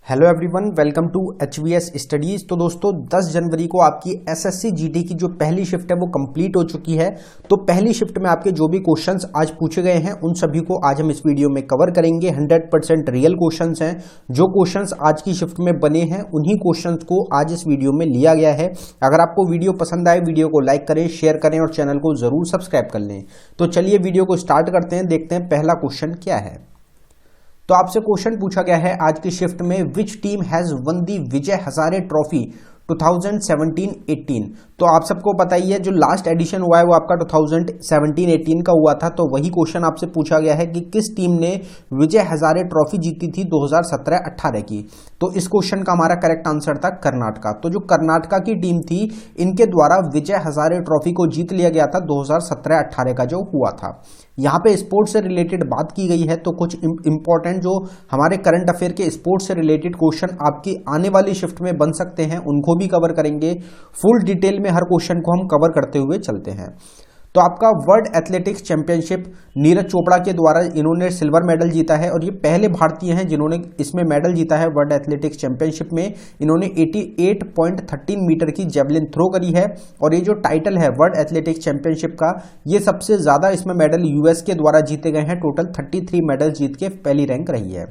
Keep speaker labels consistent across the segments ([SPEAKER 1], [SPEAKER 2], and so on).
[SPEAKER 1] Hello everyone, welcome to HVS studies. तो दोस्तों 10 जनवरी को आपकी SSC GD की जो पहली शिफ्ट है वो कंप्लीट हो चुकी है। तो पहली शिफ्ट में आपके जो भी क्वेश्चंस आज पूछे गए हैं उन सभी को आज हम इस वीडियो में कवर करेंगे। 100% रियल क्वेश्चंस हैं। जो क्वेश्चंस आज की शिफ्ट में बने हैं उन्हीं क्वेश्चंस को आज इस वीडियो में लिया गया है। अगर आपको वीडियो पसंद आए वीडियो को लाइक करें, शेयर करें और चैनल को जरूर सब्सक्राइब कर लें। तो चलिए वीडियो को स्टार्ट करते हैं, देखते हैं पहला क्वेश्चन क्या है। तो आपसे क्वेश्चन पूछा गया है आज की शिफ्ट में, which team has one the Vijay Hazare trophy 2017-18। तो आप सबको पता ही है जो लास्ट एडिशन हुआ है वो आपका 2017-18 का हुआ था। तो वही क्वेश्चन आपसे पूछा गया है कि किस टीम ने विजय हजारे ट्रॉफी जीती थी 2017-18 की। तो इस क्वेश्चन का हमारा करेक्ट आंसर था कर्नाटका। तो जो कर्नाटका की टीम थी इनके द्वारा विजय हजारे ट्रॉफी को जीत लिया गया था 2017-18 का जो हुआ था। यहाँ पे स्पोर्ट्स से रिलेटेड बात की गई है, तो कुछ इंपॉर्टेंट जो हमारे करंट अफेयर के स्पोर्ट्स से रिलेटेड क्वेश्चन आपकी आने वाली शिफ्ट में बन सकते हैं उनको भी कवर करेंगे। फुल डिटेल में हर क्वेश्चन को हम कवर करते हुए चलते हैं। तो आपका world athletics championship Neeraj Chopra के द्वारा इन्होंने सिल्वर मेडल जीता है और ये पहले भारतीय हैं जिन्होंने इसमें मेडल जीता है। वर्ल्ड एथलेटिक्स चैंपियनशिप में इन्होंने 88.13 मीटर की जेवलिन थ्रो करी है और ये जो टाइटल है वर्ल्ड एथलेटिक्स चैंपियनशिप का, ये सबसे ज्यादा इसमें मेडल यूएस के द्वारा जीते गए हैं। टोटल 33 मेडल जीत के पहली रैंक रही है।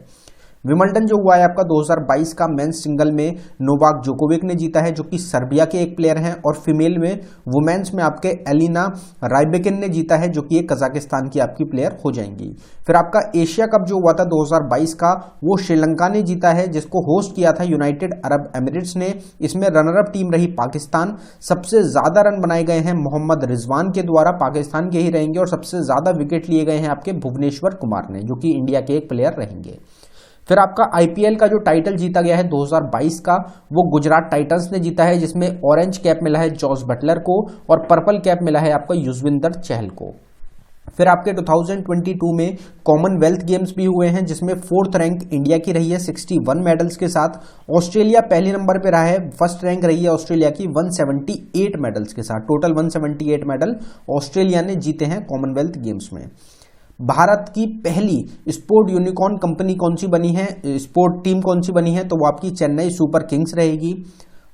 [SPEAKER 1] विंबलडन जो हुआ है आपका 2022 का मेंस सिंगल में नोवाक जोकोविक ने जीता है जो कि सर्बिया के एक प्लेयर हैं, और फीमेल में वुमेन्स में आपके एलिना राइबेकिन ने जीता है जो कि एक कजाकिस्तान की आपकी प्लेयर हो जाएंगी। फिर आपका एशिया कप जो हुआ था 2022 का वो श्रीलंका ने जीता है जिसको होस्ट किया था यूनाइटेड अरब एमिरेट्स ने। इसमें रनरअप टीम रही पाकिस्तान। सबसे ज्यादा रन बनाए गए हैं मोहम्मद रिजवान के द्वारा, पाकिस्तान के ही रहेंगे, और सबसे ज्यादा विकेट लिए गए हैं आपके भुवनेश्वर कुमार ने जो कि इंडिया के एक प्लेयर रहेंगे। फिर आपका IPL का जो टाइटल जीता गया है 2022 का वो गुजरात टाइटंस ने जीता है जिसमें ऑरेंज कैप मिला है जॉस बटलर को और पर्पल कैप मिला है आपका युजवेंद्र चहल को। फिर आपके 2022 में कॉमनवेल्थ गेम्स भी हुए हैं जिसमें 4th रैंक इंडिया की रही है 61 मेडल्स के साथ। ऑस्ट्रेलिया पहले नंबर पे रहा है, फर्स्ट रैंक रही है ऑस्ट्रेलिया की 178 मेडल्स के साथ। टोटल 178 मेडल ऑस्ट्रेलिया ने जीते हैं कॉमनवेल्थ गेम्स में। भारत की पहली स्पोर्ट यूनिकॉर्न कंपनी कौन सी बनी है, स्पोर्ट टीम कौन सी बनी है, तो वो आपकी चेन्नई सुपर किंग्स रहेगी।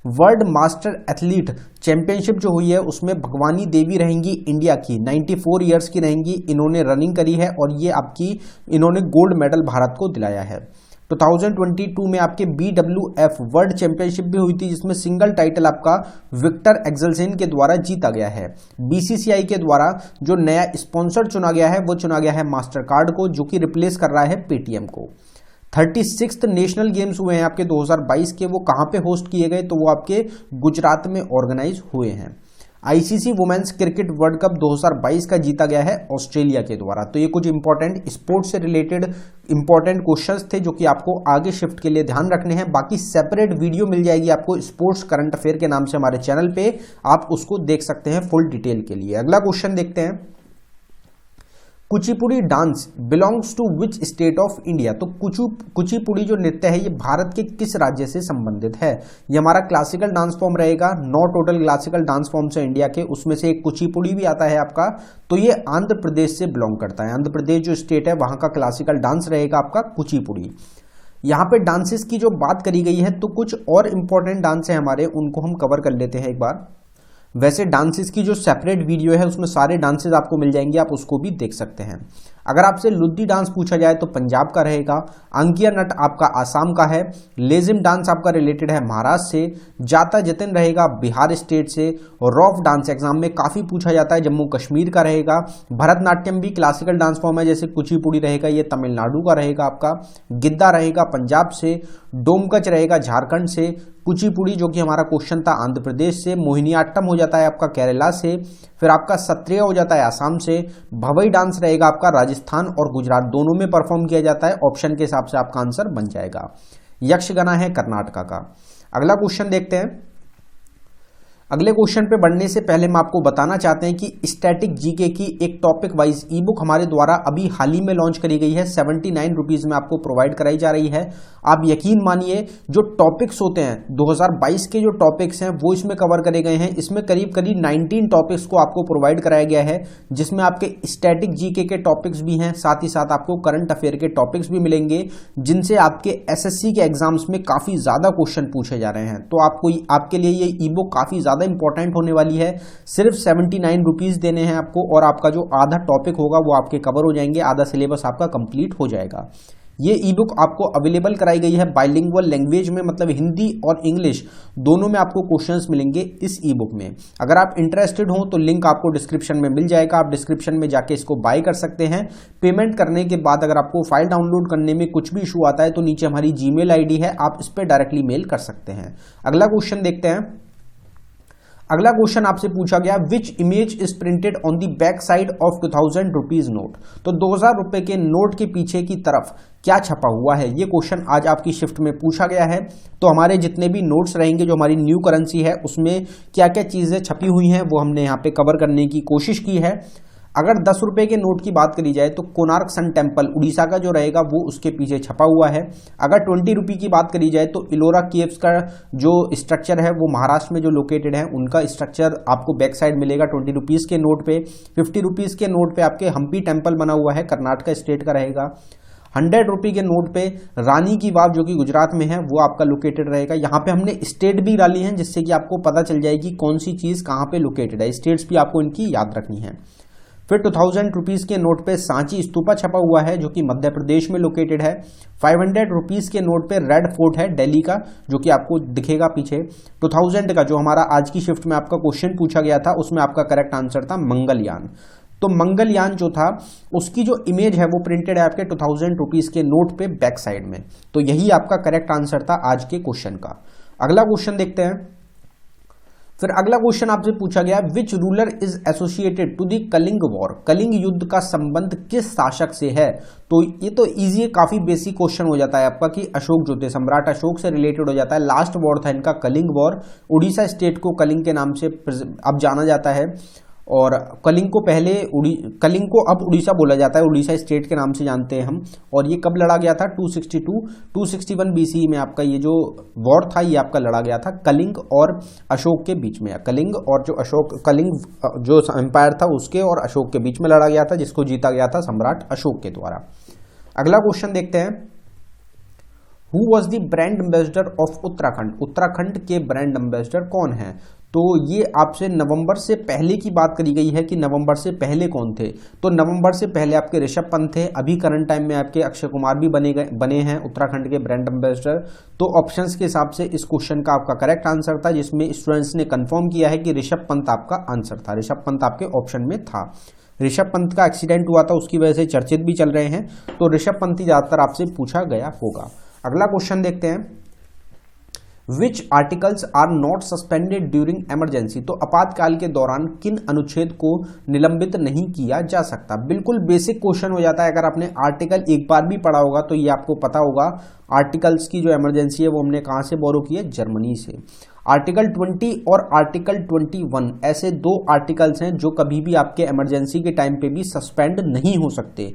[SPEAKER 1] वर्ल्ड मास्टर एथलीट चैंपियनशिप जो हुई है उसमें भगवानी देवी रहेंगी इंडिया की, 94 ईयर्स की रहेंगी, इन्होंने रनिंग करी है और ये आपकी इन्होंने गोल्ड मेडल भारत को दिलाया है। 2022 में आपके BWF वर्ल्ड चैंपियनशिप भी हुई थी जिसमें सिंगल टाइटल आपका विक्टर एक्सेल्सेन के द्वारा जीता गया है। BCCI के द्वारा जो नया स्पॉन्सर चुना गया है वो चुना गया है मास्टर कार्ड को, जो कि रिप्लेस कर रहा है पेटीएम को। 36th नेशनल गेम्स हुए हैं आपके 2022 के, वो कहां पे होस्ट किए गए, तो वो आपके गुजरात में ऑर्गेनाइज हुए हैं। ICC women's cricket world cup 2022 का जीता गया है ऑस्ट्रेलिया के द्वारा। तो ये कुछ इंपॉर्टेंट स्पोर्ट्स से रिलेटेड इंपॉर्टेंट क्वेश्चंस थे जो कि आपको आगे शिफ्ट के लिए ध्यान रखने हैं। बाकी सेपरेट वीडियो मिल जाएगी आपको स्पोर्ट्स करंट अफेयर के नाम से हमारे चैनल पे, आप उसको देख सकते हैं फुल डिटेल के लिए। अगला क्वेश्चन देखते हैं, Kuchipudi dance belongs to which state of India. तो कुचिपुड़ी जो नृत्य है ये भारत के किस राज्य से संबंधित है। ये हमारा क्लासिकल डांस फॉर्म रहेगा। 9 टोटल क्लासिकल डांस फॉर्म्स है इंडिया के, उसमें से एक कुचिपुड़ी भी आता है आपका। तो ये आंध्र प्रदेश से बिलोंग करता है। आंध्र प्रदेश जो स्टेट है वहां का क्लासिकल डांस रहेगा आपका कुचिपुड़ी। यहाँ पे डांसेस की जो बात करी गई है तो कुछ और इंपॉर्टेंट डांस है हमारे, उनको हम कवर कर लेते हैं एक बार। वैसे डांसेस की जो सेपरेट वीडियो है उसमें सारे डांसेस आपको मिल जाएंगे, आप उसको भी देख सकते हैं। अगर आपसे लुद्दी डांस पूछा जाए तो पंजाब का रहेगा। अंकिया नट आपका आसाम का है। लेजिम डांस आपका रिलेटेड है महाराष्ट्र से। जाता जतिन रहेगा बिहार स्टेट से। और रॉफ डांस एग्जाम में काफी पूछा जाता है, जम्मू कश्मीर का रहेगा। भरतनाट्यम भी क्लासिकल डांस फॉर्म है, जैसे कुचिपुड़ी रहेगा ये तमिलनाडु का रहेगा आपका। गिद्दा रहेगा पंजाब से। डोमकच रहेगा झारखंड से। कुचिपुड़ी जो कि हमारा क्वेश्चन था आंध्र प्रदेश से। मोहिनीअट्टम हो जाता है आपका केरला से। फिर आपका सत्रिय हो जाता है आसाम से। भवई डांस रहेगा आपका राजस्थान और गुजरात दोनों में परफॉर्म किया जाता है। ऑप्शन के हिसाब से आपका आंसर बन जाएगा। यक्षगाना है कर्नाटका का। अगला क्वेश्चन देखते हैं, अगले क्वेश्चन पे बढ़ने से पहले मैं आपको बताना चाहते हैं कि स्टैटिक जीके की एक टॉपिक वाइज ई बुक हमारे द्वारा अभी हाल ही में लॉन्च करी गई है। 79 रुपीज में आपको प्रोवाइड कराई जा रही है। आप यकीन मानिए जो टॉपिक्स होते हैं 2022 के जो टॉपिक्स हैं वो इसमें कवर करे गए हैं। इसमें करीब करीब 19 टॉपिक्स को आपको प्रोवाइड कराया गया है, जिसमें आपके स्टैटिक जीके के टॉपिक्स भी हैं, साथ ही साथ आपको करंट अफेयर के टॉपिक्स भी मिलेंगे, जिनसे आपके एसएससी के एग्जाम्स में काफी ज्यादा क्वेश्चन पूछे जा रहे हैं। तो आपके लिए ये ई बुक काफी ज्यादा इंपॉर्टेंट होने वाली है। सिर्फ 79 रुपीज देने हैं आपको और आपका जो आधा टॉपिक होगा वो आपके कवर हो जाएंगे, आधा सिलेबस आपका कंप्लीट हो जाएगा। ये ई बुक आपको अवेलेबल कराई गई है बाइलिंगुअल लैंग्वेज में, मतलब हिंदी और इंग्लिश दोनों में आपको क्वेश्चंस मिलेंगे इस ई बुक में। अगर आप इंटरेस्टेड हो तो लिंक आपको डिस्क्रिप्शन में मिल जाएगा, आप डिस्क्रिप्शन में जाके इसको बाय कर सकते हैं। पेमेंट करने के बाद अगर आपको फाइल डाउनलोड करने में कुछ भी इशू आता है तो नीचे हमारी जीमेल आईडी है, आप इस पर डायरेक्टली मेल कर सकते हैं। अगला क्वेश्चन देखते हैं। अगला क्वेश्चन आपसे पूछा गया which image is printed on the back side of 2000 rupees note. तो 2000 रुपए के नोट के पीछे की तरफ क्या छपा हुआ है, ये क्वेश्चन आज आपकी शिफ्ट में पूछा गया है। तो हमारे जितने भी नोट्स रहेंगे, जो हमारी न्यू करेंसी है, उसमें क्या क्या चीजें छपी हुई हैं वो हमने यहाँ पे कवर करने की कोशिश की है। अगर 10 रुपए के नोट की बात करी जाए तो कोणार्क सन टेम्पल उड़ीसा का जो रहेगा वो उसके पीछे छपा हुआ है। अगर 20 रुपये की बात करी जाए तो इलोरा केव्स का जो स्ट्रक्चर है वो महाराष्ट्र में जो लोकेटेड है, उनका स्ट्रक्चर आपको बैक साइड मिलेगा 20 रुपीज के नोट पे। 50 रुपीज के नोट पे आपके हम्पी टेम्पल बना हुआ है, कर्नाटक स्टेट का रहेगा। 100 रुपये के नोट पे रानी की वाव जो कि गुजरात में है वो आपका लोकेटेड रहेगा। यहाँ पे हमने स्टेट भी डाली हैं जिससे कि आपको पता चल जाएगी कौन सी चीज कहाँ पे लोकेटेड है। स्टेट्स भी आपको इनकी याद रखनी है। फिर 2000 रुपीज के नोट पे सांची स्तूपा छपा हुआ है जो कि मध्य प्रदेश में लोकेटेड है। 500 रुपीज के नोट पे रेड फोर्ट है दिल्ली का, जो कि आपको दिखेगा पीछे। 2000 का जो हमारा आज की शिफ्ट में आपका क्वेश्चन पूछा गया था उसमें आपका करेक्ट आंसर था मंगलयान। तो मंगलयान जो था उसकी जो इमेज है वो प्रिंटेड है आपके 2000 रुपीज के नोट पे बैक साइड में। तो यही आपका करेक्ट आंसर था आज के क्वेश्चन का। अगला क्वेश्चन देखते हैं। फिर अगला क्वेश्चन आपसे पूछा गया which ruler is associated to the Kalinga war. Kalinga युद्ध का संबंध किस शासक से है। तो ये तो इजी है, काफी बेसिक क्वेश्चन हो जाता है आपका कि अशोक जो थे, सम्राट अशोक से रिलेटेड हो जाता है। लास्ट वॉर था इनका कलिंग वॉर। उड़ीसा स्टेट को कलिंग के नाम से अब जाना जाता है और कलिंग को अब उड़ीसा बोला जाता है, उड़ीसा स्टेट के नाम से जानते हैं हम। और ये कब लड़ा गया था 261 बीसी में आपका ये जो वॉर था ये आपका लड़ा गया था कलिंग और अशोक के बीच में। कलिंग जो एम्पायर था उसके और अशोक के बीच में लड़ा गया था, जिसको जीता गया था सम्राट अशोक के द्वारा। अगला क्वेश्चन देखते हैं। Who was the brand ambassador of Uttarakhand. Uttarakhand के ब्रांड एम्बेसडर कौन है। तो ये आपसे नवंबर से पहले की बात करी गई है कि नवंबर से पहले कौन थे। तो नवंबर से पहले आपके ऋषभ पंत थे। अभी करंट टाइम में आपके अक्षय कुमार भी बने हैं उत्तराखंड के ब्रांड एम्बेसडर। तो ऑप्शंस के हिसाब से इस क्वेश्चन का आपका करेक्ट आंसर था, जिसमें स्टूडेंट्स ने कंफर्म किया है कि ऋषभ पंत आपका आंसर था। ऋषभ पंत आपके ऑप्शन में था। ऋषभ पंत का एक्सीडेंट हुआ था, उसकी वजह से चर्चित भी चल रहे हैं। तो ऋषभ पंत ही ज्यादातर आपसे पूछा गया होगा। अगला क्वेश्चन देखते हैं। Which articles are not suspended during emergency. तो आपातकाल के दौरान किन अनुच्छेद को निलंबित नहीं किया जा सकता। बिल्कुल बेसिक क्वेश्चन हो जाता है। अगर आपने आर्टिकल एक बार भी पढ़ा होगा तो ये आपको पता होगा। आर्टिकल्स की जो इमरजेंसी है वो हमने कहां से बोरो की है, जर्मनी से। आर्टिकल 20 और आर्टिकल 21 ऐसे दो आर्टिकल्स हैं जो कभी भी आपके इमरजेंसी के टाइम पे भी सस्पेंड नहीं हो सकते।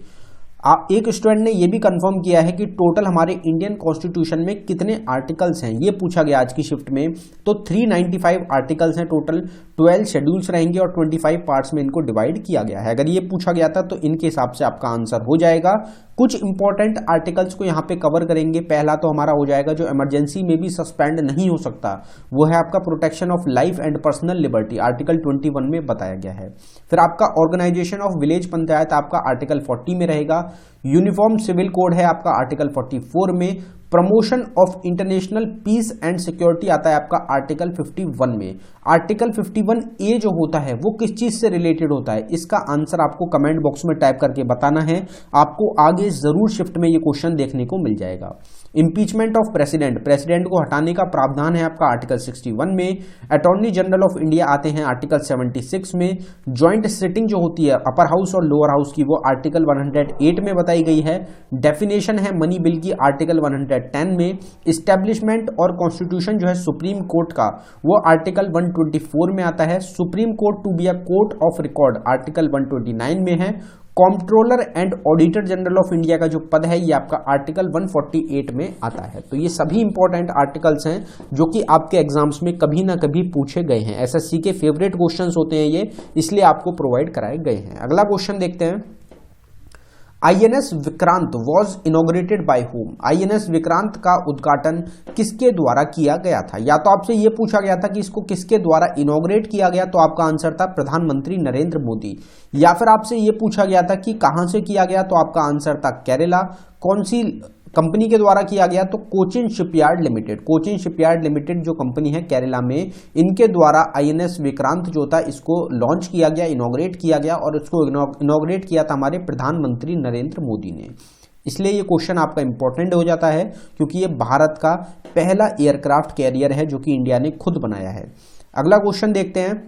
[SPEAKER 1] एक स्टूडेंट ने यह भी कंफर्म किया है कि टोटल हमारे इंडियन कॉन्स्टिट्यूशन में कितने आर्टिकल्स हैं, ये पूछा गया आज की शिफ्ट में। तो 395 आर्टिकल्स हैं टोटल, 12 शेड्यूल्स रहेंगे और 25 पार्ट्स में इनको डिवाइड किया गया है। अगर ये पूछा गया था तो इनके हिसाब से आपका आंसर हो जाएगा। कुछ इंपॉर्टेंट आर्टिकल्स को यहाँ पे कवर करेंगे। पहला तो हमारा हो जाएगा जो इमरजेंसी में भी सस्पेंड नहीं हो सकता, वो है आपका protection of life and personal liberty, article 21 में बताया गया है। फिर आपका ऑर्गेनाइजेशन ऑफ विलेज पंचायत आपका आर्टिकल 40 में रहेगा। यूनिफॉर्म सिविल कोड है आपका आर्टिकल 44 में। Promotion of international peace and security आता है आपका आर्टिकल 51 में। आर्टिकल 51A जो होता है वो किस चीज से रिलेटेड होता है, इसका आंसर आपको कमेंट बॉक्स में टाइप करके बताना है। आपको आगे जरूर शिफ्ट में ये क्वेश्चन देखने को मिल जाएगा। इंपीचमेंट ऑफ प्रेसिडेंट, प्रेसिडेंट को हटाने का प्रावधान है आपका आर्टिकल 61 में। अटॉर्नी जनरल ऑफ इंडिया आते हैं आर्टिकल 76 में। ज्वाइंट सिटिंग जो होती है अपर हाउस और लोअर हाउस की, वो आर्टिकल 108 में बताई बताई गई है। डेफिनेशन है मनी बिल की आर्टिकल 110 में। इस्टेब्लिशमेंट और कॉन्स्टिट्यूशन जो है सुप्रीम कोर्ट का वो आर्टिकल 124 में आता है। Supreme court to be a court of record article 129 में है। Comptroller and auditor general of India का जो पद है ये आपका आर्टिकल 148 में आता है। तो ये सभी इंपॉर्टेंट आर्टिकल्स हैं जो कि आपके एग्जाम्स में कभी ना कभी पूछे गए हैं। एसएससी के फेवरेट क्वेश्चंस होते हैं ये, इसलिए आपको प्रोवाइड कराए गए हैं। अगला क्वेश्चन देखते हैं। INS Vikrant was inaugurated bye home. INS Vikrant का उद्घाटन किसके द्वारा किया गया था? या तो आपसे यह पूछा गया था कि इसको किसके द्वारा इनॉग्रेट किया गया, तो आपका आंसर था प्रधानमंत्री नरेंद्र मोदी। या फिर आपसे यह पूछा गया था कि कहां से किया गया, तो आपका आंसर था केरला। कौन सी कंपनी के द्वारा किया गया, तो Cochin shipyard limited. Cochin shipyard limited जो कंपनी है केरला में, इनके द्वारा आईएनएस विक्रांत जो था इसको लॉन्च किया गया, इनॉग्रेट किया गया, और इसको इनॉग्रेट किया था हमारे प्रधानमंत्री नरेंद्र मोदी ने। इसलिए ये क्वेश्चन आपका इंपॉर्टेंट हो जाता है क्योंकि ये भारत का पहला एयरक्राफ्ट कैरियर है जो कि इंडिया ने खुद बनाया है। अगला क्वेश्चन देखते हैं।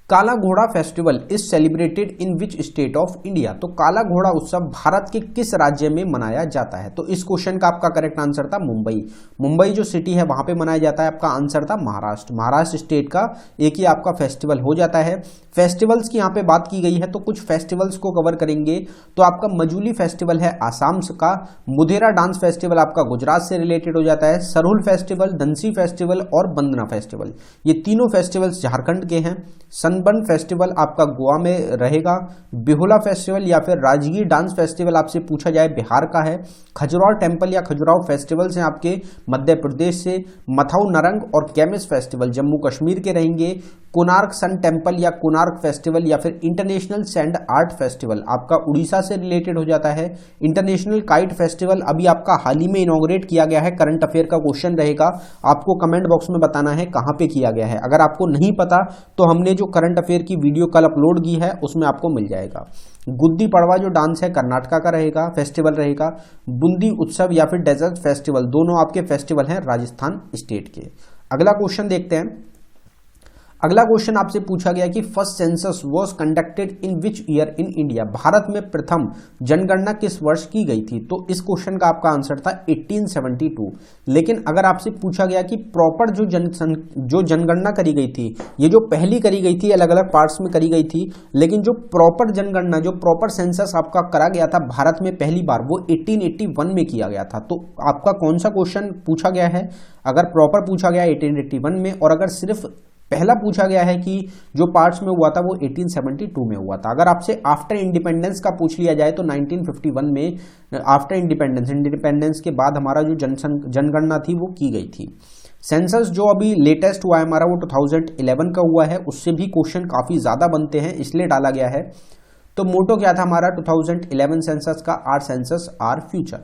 [SPEAKER 1] काला घोड़ा festival is celebrated in which state of India. तो काला घोड़ा उत्सव भारत के किस राज्य में मनाया जाता है? तो इस क्वेश्चन का आपका करेक्ट आंसर था मुंबई। मुंबई जो सिटी है वहां पे मनाया जाता है। आपका आंसर था महाराष्ट्र। महाराष्ट्र स्टेट का एक ही आपका फेस्टिवल हो जाता है। फेस्टिवल्स की यहाँ पे बात की गई है तो कुछ फेस्टिवल्स को कवर करेंगे। तो आपका मजूली फेस्टिवल है आसाम का, मुधेरा डांस फेस्टिवल आपका गुजरात से रिलेटेड हो जाता है, सरहुल फेस्टिवल, धनसी फेस्टिवल और बंदना फेस्टिवल ये तीनों फेस्टिवल्स झारखंड के हैं। सनबर्न फेस्टिवल आपका गोवा में रहेगा। बिहुला फेस्टिवल या फिर राजगीर डांस फेस्टिवल आपसे पूछा जाए बिहार का है। खजुराहो टेम्पल या खजुराहो फेस्टिवल्स हैं आपके मध्य प्रदेश से। मथाऊ नरंग और केमिस फेस्टिवल जम्मू कश्मीर के रहेंगे। कोणार्क सन टेम्पल या कोणार्क फेस्टिवल या फिर इंटरनेशनल सैंड आर्ट फेस्टिवल आपका उड़ीसा से रिलेटेड हो जाता है। इंटरनेशनल काइट फेस्टिवल अभी आपका हाल ही में इनॉग्रेट किया गया है। करंट अफेयर का क्वेश्चन रहेगा, आपको कमेंट बॉक्स में बताना है कहां पे किया गया है। अगर आपको नहीं पता तो हमने जो करंट अफेयर की वीडियो कल अपलोड की है उसमें आपको मिल जाएगा। गुद्दी पड़वा जो डांस है कर्नाटका का रहेगा, फेस्टिवल रहेगा। बूंदी उत्सव या फिर डेजर्ट फेस्टिवल दोनों आपके फेस्टिवल हैं राजस्थान स्टेट के। अगला क्वेश्चन देखते हैं। अगला क्वेश्चन आपसे पूछा गया कि first census was conducted in which year in India. Bharat में प्रथम जनगणना किस वर्ष की गई थी? तो इस क्वेश्चन का आपका आंसर था 1872। लेकिन अगर आपसे पूछा गया कि प्रॉपर जो जनगणना करी गई थी, ये जो पहली करी गई थी अलग अलग पार्ट्स में करी गई थी, लेकिन जो प्रॉपर जनगणना जो प्रॉपर सेंसस आपका करा गया था भारत में पहली बार वो 1881 में किया गया था। तो आपका कौन सा क्वेश्चन पूछा गया है? अगर प्रॉपर पूछा गया 1881 में, और अगर सिर्फ पहला पूछा गया है कि जो पार्ट्स में हुआ था वो 1872 में हुआ था। अगर आपसे आफ्टर इंडिपेंडेंस का पूछ लिया जाए तो 1951 में आफ्टर इंडिपेंडेंस के बाद हमारा जो जनगणना थी वो की गई थी। सेंसस जो अभी लेटेस्ट हुआ है हमारा वो 2011 का हुआ है, उससे भी क्वेश्चन काफी ज्यादा बनते हैं इसलिए डाला गया है। तो मोटो क्या था हमारा 2011 सेंसस का? Our census our future.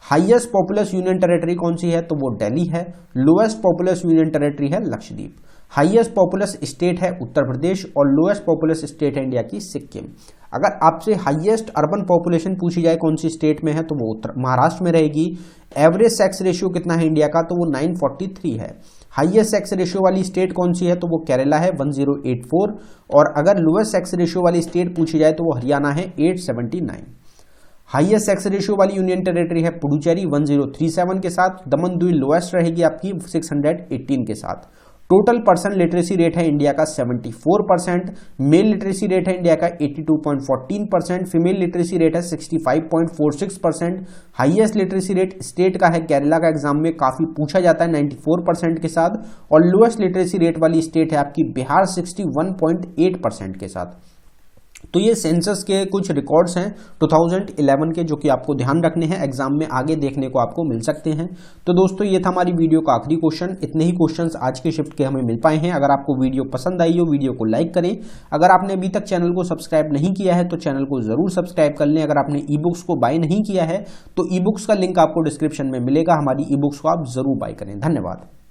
[SPEAKER 1] Highest populous union territory कौन सी है? तो वो दिल्ली है। लोएस्ट पॉपुलस यूनियन टेरिटरी है लक्षद्वीप। हाईएस्ट पॉपुलस स्टेट है उत्तर प्रदेश और लोएस्ट पॉपुलस स्टेट है इंडिया की सिक्किम। अगर आपसे हाईएस्ट अर्बन पॉपुलेशन पूछी जाए कौन सी स्टेट में है तो वो महाराष्ट्र में रहेगी। एवरेज सेक्स रेशियो कितना है इंडिया का? तो वो 943 है। हाईएस्ट सेक्स रेशियो वाली स्टेट कौन सी है? तो वो केरला है 1084। और अगर लोएस्ट सेक्स रेशियो वाली स्टेट पूछी जाए तो वो हरियाणा है 879। हाईएस्ट सेक्स रेशियो वाली यूनियन टेरिटरी है पुडुचेरी 1037 के साथ। दमन दीव लोएस्ट रहेगी आपकी 618 के साथ। टोटल पर्सन लिटरेसी रेट है इंडिया का 74%। मेल लिटरेसी रेट है इंडिया का 82.14%। फीमेल लिटरेसी रेट है 65.46%। हाईएस्ट लिटरेसी रेट स्टेट का है केरला का एग्जाम में काफी पूछा जाता है 94% के साथ। और लोएस्ट लिटरेसी रेट वाली स्टेट है आपकी बिहार 61.8% के साथ। तो ये सेंसस के कुछ रिकॉर्ड्स हैं 2011 के जो कि आपको ध्यान रखने हैं, एग्जाम में आगे देखने को आपको मिल सकते हैं। तो दोस्तों ये था हमारी वीडियो का आखिरी क्वेश्चन। इतने ही क्वेश्चंस आज के शिफ्ट के हमें मिल पाए हैं। अगर आपको वीडियो पसंद आई हो वीडियो को लाइक करें। अगर आपने अभी तक चैनल को सब्सक्राइब नहीं किया है तो चैनल को जरूर सब्सक्राइब कर लें। अगर आपने ई बुक्स को बाय नहीं किया है तो ई बुक्स का लिंक आपको डिस्क्रिप्शन में मिलेगा, हमारी ई बुक्स को आप जरूर बाय करें। धन्यवाद।